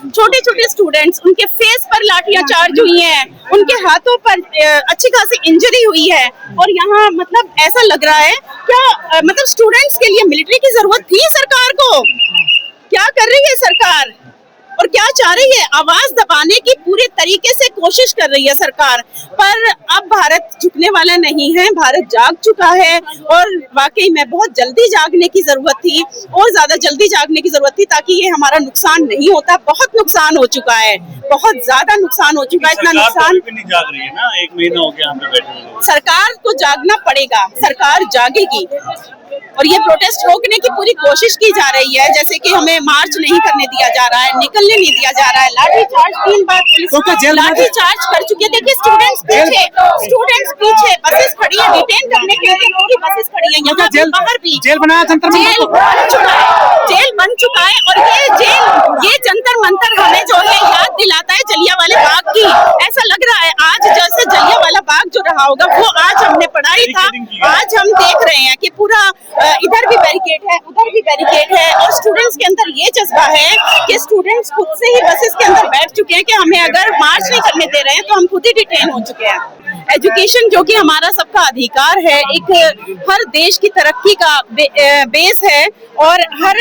छोटे छोटे स्टूडेंट्स, उनके फेस पर लाठियां चार्ज हुई हैं, उनके हाथों पर अच्छी खासी इंजरी हुई है। और यहाँ मतलब ऐसा लग रहा है क्या मतलब स्टूडेंट्स के लिए मिलिट्री की जरूरत थी सरकार को? क्या कर रही है सरकार और क्या चाह रही है? आवाज दबाने की पूरे तरीके से कोशिश कर रही है सरकार, पर अब भारत झुकने वाला नहीं है। भारत जाग चुका है और वाकई में बहुत जल्दी जागने की जरूरत थी, और ज्यादा जल्दी जागने की जरूरत थी ताकि ये हमारा नुकसान नहीं होता। बहुत नुकसान हो चुका है, बहुत ज्यादा नुकसान हो चुका है। इतना नुकसान नहीं जाग रही है ना, 1 महीना हो गया हम पे बैठे हुए। सरकार को जागना पड़ेगा, सरकार जागेगी और ये प्रोटेस्ट रोकने की पूरी कोशिश की जा रही है। जैसे कि हमें मार्च नहीं करने दिया जा रहा है, निकलने नहीं दिया जा रहा है, लाठी चार्ज 3 बार पुलिस लाठी चार्ज कर चुकी है। देखिए स्टूडेंट्स पीछे बसेस खड़ी है, डिटेन करने के लिए पूरी बसेस खड़ी है। यहाँ पे बाहर भी जेल बनाया, जेल बन चुका है और ये जंतर मंतर हमें जो है याद दिलाता है जलियांवाले बाग की। ऐसा लग रहा है आज जैसे जलियांवाला बाग जो रहा होगा वो आज हमने पढ़ा ही था। आज हम देख रहे हैं कि पूरा इधर भी बैरिकेड है, उधर भी बैरिकेड है, और स्टूडेंट्स के अंदर ये जज्बा है कि स्टूडेंट्स खुद से ही बसेस के अंदर बैठ चुके हैं कि हमें अगर मार्च नहीं करने दे रहे हैं तो हम खुद ही डिटेन हो चुके हैं। एजुकेशन जो कि हमारा सबका अधिकार है, एक हर देश की तरक्की का बेस है और हर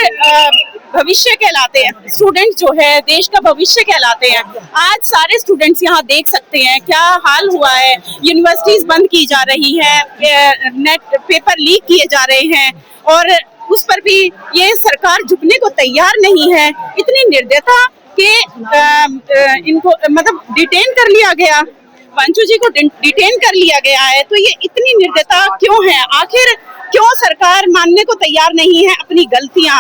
भविष्य कहलाते हैं। स्टूडेंट जो है देश का भविष्य कहलाते हैं। आज सारे स्टूडेंट्स यहाँ देख सकते हैं क्या हाल हुआ है। यूनिवर्सिटीज बंद की जा रही है, नेट पेपर लीक किए जा रहे हैं और उस पर भी ये सरकार झुकने को तैयार नहीं है। इतनी निर्दयता कि इनको मतलब डिटेन कर लिया गया, वंशु जी को डिटेन कर लिया गया है। तो ये इतनी निर्दयता क्यों है? आखिर क्यों सरकार मानने को तैयार नहीं है अपनी गलतियां?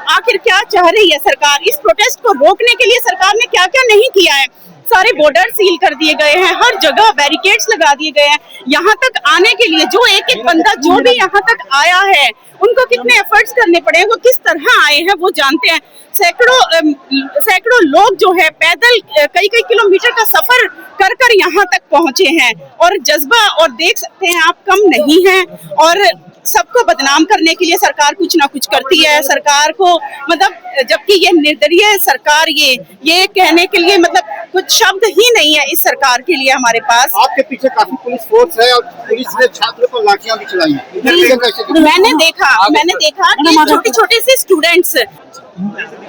आखिर क्या चाह रही है सरकार? इस प्रोटेस्ट को रोकने के लिए सरकार ने क्या क्या नहीं किया है? सारे बॉर्डर सील कर दिए गए हैं, हर जगह बैरिकेड्स लगा दिए गए हैं। यहाँ तक आने के लिए जो एक एक बंदा जो भी यहाँ तक आया है उनको कितने एफर्ट्स करने पड़े हैं, वो किस तरह आए हैं वो जानते हैं। सैकड़ों लोग जो है पैदल कई किलोमीटर का सफर कर यहाँ तक पहुंचे हैं और जज्बा और देख सकते हैं आप कम नहीं है। और सबको बदनाम करने के लिए सरकार कुछ ना कुछ करती है। सरकार को मतलब जबकि ये निर्दयी सरकार, ये कहने के लिए मतलब कुछ शब्द ही नहीं है इस सरकार के लिए हमारे पास। आपके पीछे काफी पुलिस फोर्स है और पुलिस ने छात्रों पर लाठियां भी चलाई हैं। मैंने देखा कि छोटे छोटे से स्टूडेंट्स।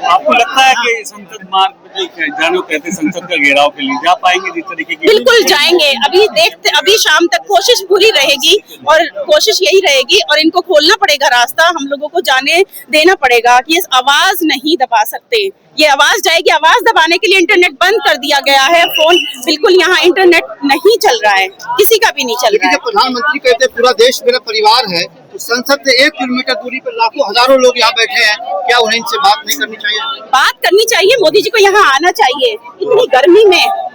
आपको लगता है कि संसद मार्ग जानो कहते हैं संसद का घेराव के लिए जा पाएंगे जिस तरीके की? बिल्कुल जाएंगे। अभी शाम तक कोशिश पूरी रहेगी और कोशिश यही रहेगी और इनको खोलना पड़ेगा रास्ता। हम लोगों को जाने देना पड़ेगा कि इस आवाज नहीं दबा सकते। ये आवाज जाएगी। आवाज दबाने के लिए इंटरनेट बंद कर दिया गया है, फोन बिल्कुल यहाँ इंटरनेट नहीं चल रहा है, किसी का भी नहीं चल रहा है। प्रधानमंत्री कहते हैं पूरा देश मेरा परिवार है, तो संसद से 1 किलोमीटर दूरी पर लाखों हजारों लोग यहाँ बैठे हैं, क्या उन्हें इनसे बात नहीं करनी चाहिए? बात करनी चाहिए, मोदी जी को यहाँ आना चाहिए।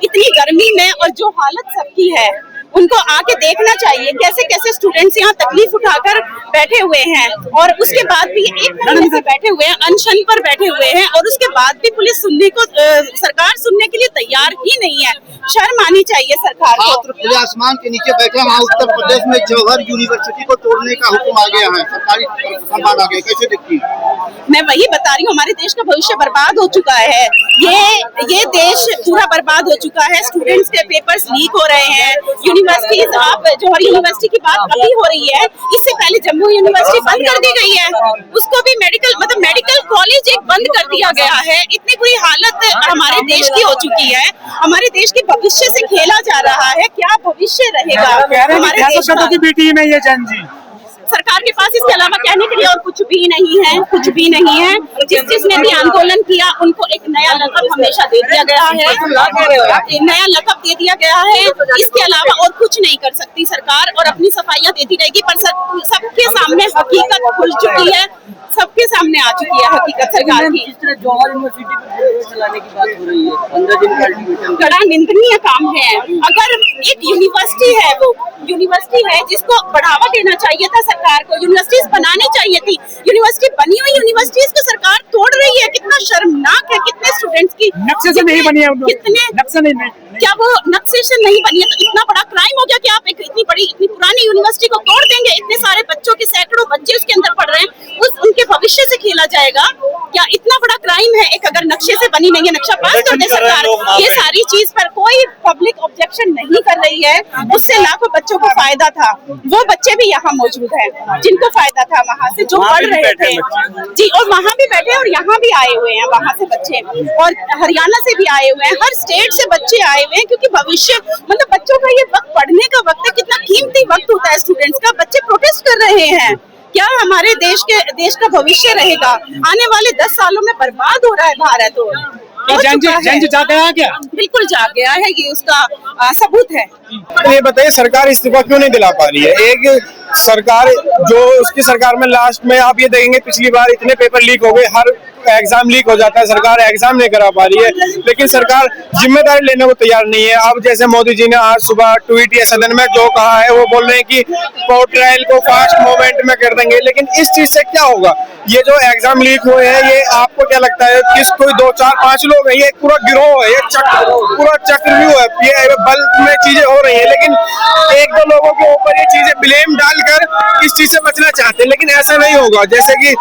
इतनी गर्मी में और जो हालत सबकी है उनको आके देखना चाहिए कैसे कैसे स्टूडेंट्स यहाँ तकलीफ उठाकर बैठे हुए हैं और उसके बाद भी 1 महीने से बैठे हुए हैं, अनशन पर बैठे हुए हैं और उसके बाद भी पुलिस सरकार सुनने के लिए तैयार ही नहीं है। शर्म आनी चाहिए सरकार को। छात्र खुले आसमान के नीचे बैठे हैं। वहाँ उत्तर प्रदेश में जौहर यूनिवर्सिटी को तोड़ने का हुक्म आ गया है, सरकारी फरमान आ गया, कैसे देखती है? मैं वही बता रही हूँ, हमारे देश का भविष्य बर्बाद हो चुका है। ये देश पूरा बर्बाद हो चुका है। स्टूडेंट्स के पेपर्स लीक हो रहे हैं। यूनिवर्सिटीज, आप जौहर यूनिवर्सिटी की बात अभी हो रही है, इससे पहले जम्मू यूनिवर्सिटी बंद कर दी गई है, उसको भी मेडिकल कॉलेज एक बंद कर दिया गया है। इतनी बुरी हालत हमारे देश की हो चुकी है। हमारे देश के भविष्य से खेला जा रहा है। क्या भविष्य रहेगा हमारे देश का? बेटी में ये जन जी सरकार के पास इसके अलावा कहने के लिए और कुछ भी नहीं है, कुछ भी नहीं है। जिसने भी आंदोलन किया उनको एक नया लक़ब हमेशा दे दिया गया है, नया लक़ब दे दिया गया है। इसके अलावा और कुछ नहीं कर सकती सरकार और अपनी सफाइयां देती रहेगी। पर सबके सामने हकीकत खुल चुकी है, सबके सामने आ चुकी है हकीकत सरकार की। जिस तरह जौहर यूनिवर्सिटी पर चलाने की बात हो रही है, 15 दिन का अल्टीमेटम, बड़ा निंदनीय काम है। अगर एक यूनिवर्सिटी है, वो यूनिवर्सिटी है जिसको बढ़ावा देना चाहिए था सरकार को, यूनिवर्सिटीज बनानी चाहिए थी। यूनिवर्सिटी बनी हुई यूनिवर्सिटीज को सरकार तोड़ रही है। कितना शर्मनाक है। कितने स्टूडेंट्स की नक्शे से नहीं बनी है, कितने नक्शे नहीं, क्या वो नक्शे से नहीं बनी है? तो इतना बड़ा क्राइम हो गया कि आप एक इतनी पुरानी यूनिवर्सिटी को तोड़ देंगे। इतने सारे बच्चों के सैकड़ों बच्चे उसके अंदर पढ़ रहे हैं, उन उनके भविष्य से खेला जाएगा क्या? इतना बड़ा क्राइम है एक, अगर नक्शे से बनी नहीं है, नक्शा पास कर दे सरकार, ये सारी चीज पर कोई पब्लिक ऑब्जेक्शन नहीं कर रही है, उससे लाखों बच्चों को फायदा था। वो बच्चे भी यहाँ मौजूद हैं जिनको फायदा था वहाँ से, जो पढ़ रहे थे जी, और वहाँ भी बैठे और यहाँ भी आए हुए हैं वहाँ से बच्चे, और हरियाणा से भी आए हुए हैं, हर स्टेट से बच्चे आए हुए हैं, क्योंकि भविष्य मतलब बच्चों का ये वक्त पढ़ने का वक्त है, कितना कीमती वक्त होता है स्टूडेंट्स का। बच्चे प्रोटेस्ट कर रहे हैं, क्या हमारे देश का भविष्य रहेगा? आने वाले 10 सालों में बर्बाद हो रहा है भारत। जंजी जा गया क्या? बिल्कुल जा गया है, ये उसका सबूत है। ये बताइए सरकार इस्तीफा क्यों नहीं दिला पा रही है? एक सरकार जो उसकी सरकार में लास्ट में आप ये देखेंगे पिछली बार इतने पेपर लीक हो गए, हर एग्जाम लीक हो जाता है, सरकार एग्जाम नहीं करा पा रही है, लेकिन सरकार जिम्मेदारी लेने को तैयार नहीं है। अब जैसे मोदी जी ने आज सुबह ट्वीट या सदन में जो कहा है, वो बोल रहे हैं कि कोर्ट ट्रायल को फास्ट मूवमेंट में कर देंगे, लेकिन इस चीज से क्या होगा? ये जो एग्जाम लीक हुए हैं, ये आपको क्या लगता है किस कोई 2, 4, 5 लोग हैं? ये पूरा गिरोह है, ये पूरा चक्रव्यूह है, ये बल्क में चीजें हो रही है, लेकिन 1-2 लोगों के ऊपर ये चीजें ब्लेम डालकर इस चीज से बचना चाहते हैं, लेकिन ऐसा नहीं होगा। जैसे कि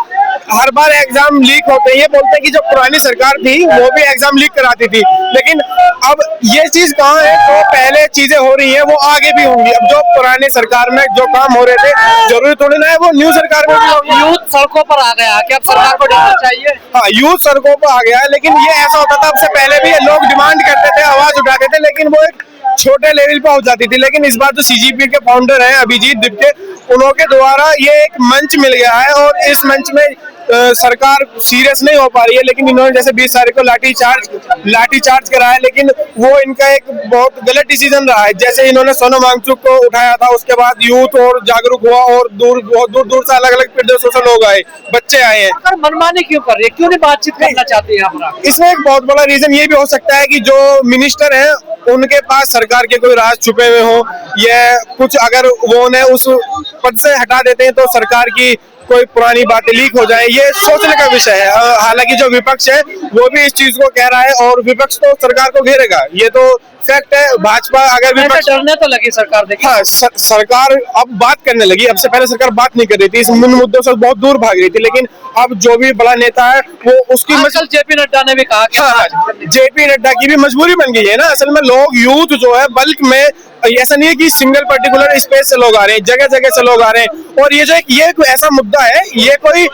हर बार एग्जाम लीक होते हैं, ये बोलते हैं कि जो पुरानी सरकार थी वो भी एग्जाम लीक कराती थी, लेकिन अब ये चीज कहाँ है? तो पहले चीजें हो रही हैं वो आगे भी होंगी। अब जो पुरानी सरकार में जो काम हो रहे थे, जरूरी थोड़ी ना है वो न्यू सरकार में भी होगी। यूथ सड़कों पर आ गया, क्या सरकार को डरना चाहिए? हाँ, यूथ सड़कों पर आ गया है, लेकिन ये ऐसा होता था सबसे पहले भी लोग डिमांड करते थे, आवाज उठाते थे, लेकिन वो एक छोटे लेवल पे हो जाती थी। लेकिन इस बार जो सीजीपी के फाउंडर हैं अभिजीत दिप्ते, उनके द्वारा ये एक मंच मिल गया है, और इस मंच में सरकार सीरियस नहीं हो पा रही है, लेकिन इन्होंने जैसे 20 तारीख को लाठीचार्ज करा है, लेकिन वो इनका एक बहुत गलत डिसीजन रहा है। जैसे इन्होंने सोनम वांगचुक को उठाया था, उसके बाद यूथ और जागरूक हुआ, और बहुत दूर से अलग अलग प्रदेशों से लोग आए, बच्चे आए हैं। मनमानी क्यों कर रही है? क्यों नहीं बातचीत करना चाहती है? इसमें एक बहुत बड़ा रीजन ये भी हो सकता है कि जो मिनिस्टर हैं उनके पास सरकार के कोई राज छुपे हुए हो, या कुछ अगर वो उन्हें उस पद से हटा देते हैं तो सरकार की कोई पुरानी बातें लीक हो जाए, ये सोचने का विषय है। हालांकि जो विपक्ष है वो भी इस चीज को कह रहा है, और विपक्ष तो सरकार को घेरेगा, ये तो फैक्ट है। भाजपा अगर विपक्ष डरने तो लगी सरकार, देखिए हाँ, सरकार अब बात करने लगी। अब से पहले सरकार बात नहीं कर रही थी, इस मुद्दों से बहुत दूर भाग रही थी, लेकिन अब जो भी बड़ा नेता है वो उसकी जेपी नड्डा ने भी कहा कि जेपी नड्डा की भी मजबूरी बन गई है ना। असल में लोग यूथ जो है बल्क में, ऐसा नहीं है कि सिंगल पर्टिकुलर स्पेस से लोग आ रहे हैं, जगह जगह से लोग आ रहे हैं, और ये जो ये कोई ऐसा मुद्दा है, ये कोई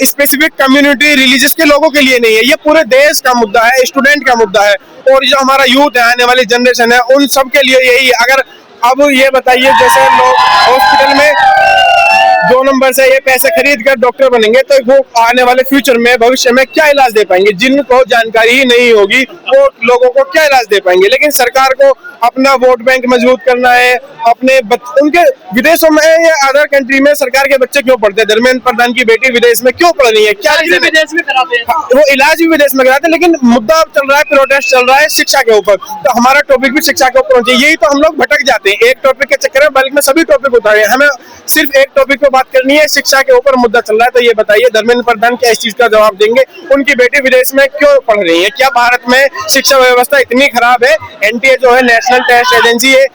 स्पेसिफिक कम्युनिटी रिलीजियस के लोगों के लिए नहीं है, ये पूरे देश का मुद्दा है, स्टूडेंट का मुद्दा है, और जो हमारा यूथ है, आने वाली जनरेशन है, उन सब के लिए यही है। अगर अब ये बताइए, जैसे लोग हॉस्पिटल में 2 नंबर से ये पैसे खरीद कर डॉक्टर बनेंगे, तो वो आने वाले फ्यूचर में, भविष्य में क्या इलाज दे पाएंगे? जिनको जानकारी ही नहीं होगी वो लोगों को क्या इलाज दे पाएंगे? लेकिन सरकार को अपना वोट बैंक मजबूत करना है, अपने उनके विदेशों में या अदर कंट्री में सरकार के बच्चे क्यों पढ़ते हैं? धर्मेंद्र प्रधान की बेटी विदेश में क्यों पढ़ रही है? क्या विदेश में कराते हैं? वो इलाज भी विदेश में कराते हैं, लेकिन मुद्दा अब चल रहा है, प्रोटेस्ट चल रहा है शिक्षा के ऊपर, तो हमारा टॉपिक भी शिक्षा के ऊपर होना चाहिए। यही तो हम लोग भटक जाते हैं एक टॉपिक के चक्कर में, बल्कि में सभी टॉपिक उठाए। हमें सिर्फ एक टॉपिक पे बात करनी है, शिक्षा के ऊपर मुद्दा चल रहा है। तो ये बताइए धर्मेंद्र प्रधान क्या इस चीज का जवाब देंगे? उनकी बेटी विदेश में क्यों पढ़ रही है? क्या भारत में शिक्षा व्यवस्था इतनी खराब है? एनटीए जो है, नेशनल टेस्ट एजेंसी, ये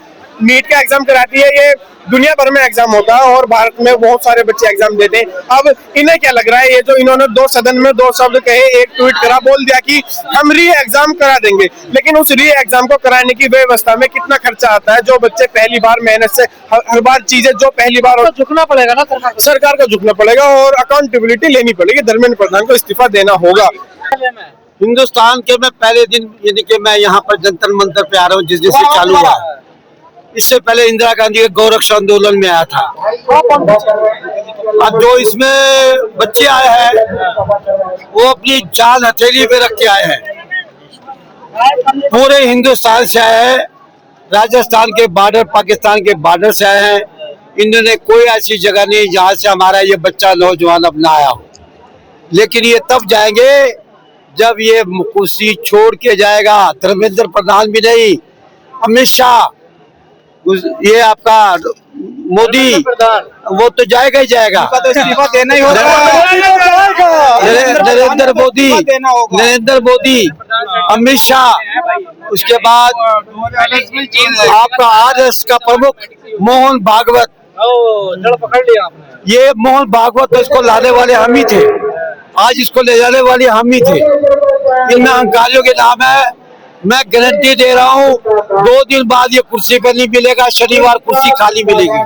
नीट का एग्जाम कराती है, ये दुनिया भर में एग्जाम होता है, और भारत में बहुत सारे बच्चे एग्जाम देते हैं। अब इन्हें क्या लग रहा है, ये जो इन्होंने 2 सदन में 2 शब्द कहे, एक ट्वीट करा, बोल दिया कि हम री एग्जाम करा देंगे, लेकिन उस री एग्जाम को कराने की व्यवस्था में कितना खर्चा आता है? जो बच्चे पहली बार मेहनत से हर बार चीजें जो पहली बार, तो झुकना पड़ेगा ना सरकार को झुकना पड़ेगा, और अकाउंटेबिलिटी लेनी पड़ेगी। धर्मेंद्र प्रधान को इस्तीफा देना होगा। हिंदुस्तान के मैं पहले दिन, यानी कि मैं यहाँ पर जंतर मंतर पे आ रहा हूँ जिस दिन से चालू हुआ। इससे पहले इंदिरा गांधी के गौरक्ष आंदोलन में आया था। अब जो इसमें बच्चे आए हैं वो अपनी जान हथेली पे रख के आए हैं, पूरे हिंदुस्तान से आए हैं, राजस्थान के बॉर्डर, पाकिस्तान के बॉर्डर से आए हैं। इन्होंने कोई ऐसी जगह नहीं जहाँ से हमारा ये बच्चा नौजवान अपना आया हो, लेकिन ये तब जाएंगे जब ये कुर्सी छोड़ के जाएगा। धर्मेंद्र प्रधान भी नहीं, अमित शाह, ये आपका मोदी, वो तो जाएगा ही जाएगा, इस्तीफा देना ही होगा। नरेंद्र मोदी, अमित शाह, उसके बाद आपका आरएस का प्रमुख मोहन भागवत, जड़ पकड़ लिया आपने। ये मोहन भागवत, इसको लाने वाले हम ही थे, आज इसको ले जाने वाले हम ही थे। इनमें अहंकारियों के नाम है। मैं गारंटी दे रहा हूँ 2 दिन बाद ये कुर्सी पर नहीं मिलेगा, शनिवार कुर्सी खाली मिलेगी।